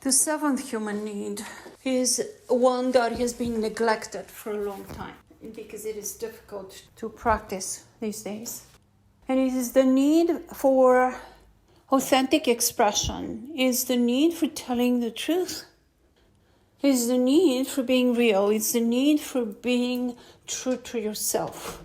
The seventh human need is one that has been neglected for a long time because it is difficult to practice these days. And it is the need for authentic expression, is the need for telling the truth, is the need for being real, it's the need for being true to yourself.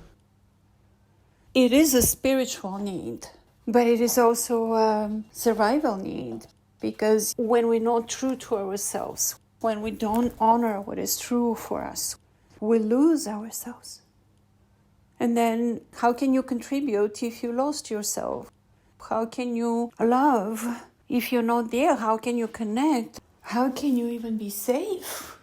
It is a spiritual need, but it is also a survival need, because when we're not true to ourselves, when we don't honor what is true for us, we lose ourselves. And then how can you contribute if you lost yourself? How can you love if you're not there? How can you connect? How can you even be safe?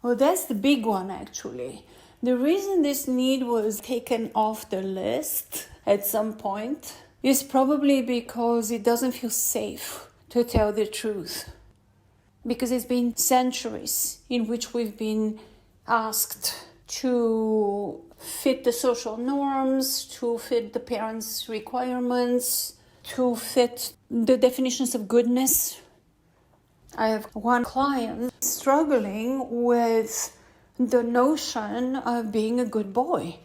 Well, that's the big one, actually. The reason this need was taken off the list at some point is probably because it doesn't feel safe to tell the truth. Because it's been centuries in which we've been asked to fit the social norms, to fit the parents' requirements, to fit the definitions of goodness. I have one client struggling with the notion of being a good boy.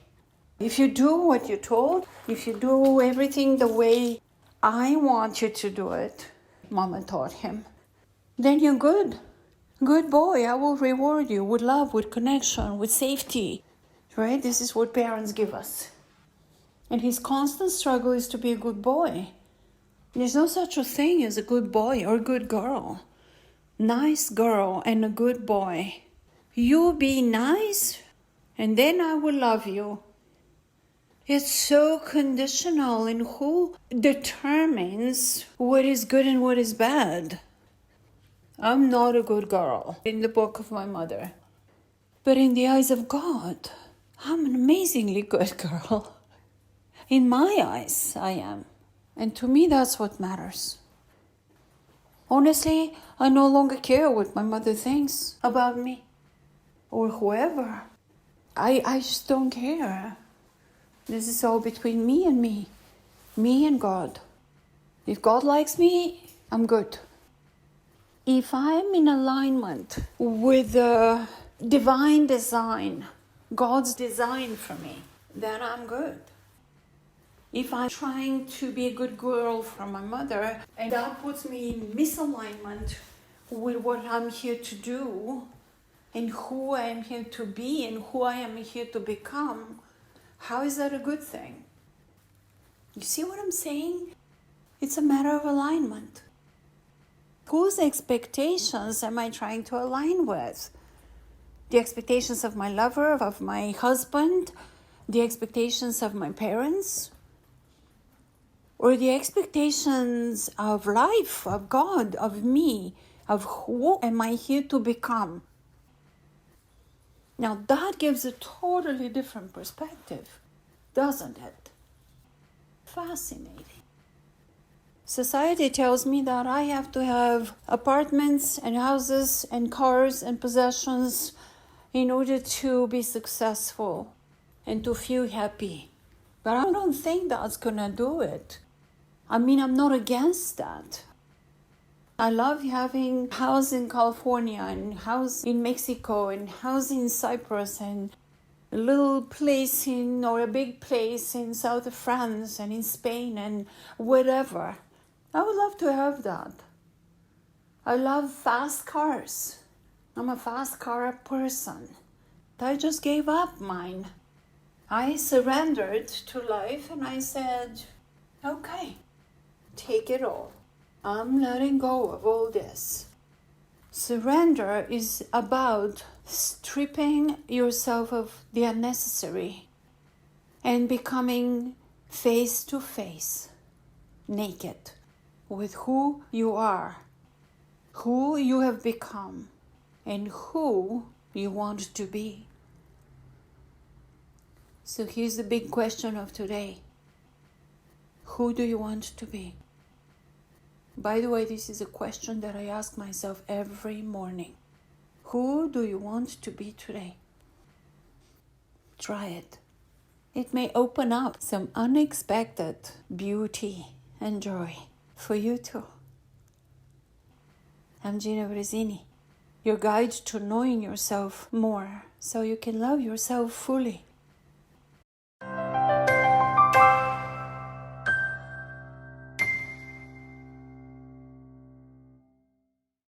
If you do what you're told, if you do everything the way I want you to do it, Mama taught him, then you're good. Good boy, I will reward you with love, with connection, with safety. Right? This is what parents give us. And his constant struggle is to be a good boy. There's no such a thing as a good boy or a good girl. Nice girl and a good boy. You be nice, and then I will love you. It's so conditional in who determines what is good and what is bad. I'm not a good girl in the book of my mother. But in the eyes of God, I'm an amazingly good girl. In my eyes, I am. And to me, that's what matters. Honestly, I no longer care what my mother thinks about me or whoever. I just don't care. This is all between me and God. If God likes me, I'm good. If I'm in alignment with the divine design, God's design for me, then I'm good. If I'm trying to be a good girl for my mother, and that puts me in misalignment with what I'm here to do, and who I am here to be, and who I am here to become, how is that a good thing? You see what I'm saying? It's a matter of alignment. Whose expectations am I trying to align with? The expectations of my lover, of my husband, the expectations of my parents, or the expectations of life, of God, of me, of who am I here to become? Now that gives a totally different perspective, doesn't it? Fascinating. Society tells me that I have to have apartments and houses and cars and possessions in order to be successful and to feel happy. But I don't think that's gonna do it. I mean, I'm not against that. I love having a house in California and a house in Mexico and a house in Cyprus and a little place or a big place in south of France and in Spain and whatever. I would love to have that. I love fast cars. I'm a fast car person. I just gave up mine. I surrendered to life and I said, okay, take it all. I'm letting go of all this. Surrender is about stripping yourself of the unnecessary and becoming face to face, naked, with who you are, who you have become, and who you want to be. So here's the big question of today. Who do you want to be? By the way, this is a question that I ask myself every morning. Who do you want to be today? Try it. It may open up some unexpected beauty and joy for you too. I'm Gina Bresini, your guide to knowing yourself more so you can love yourself fully.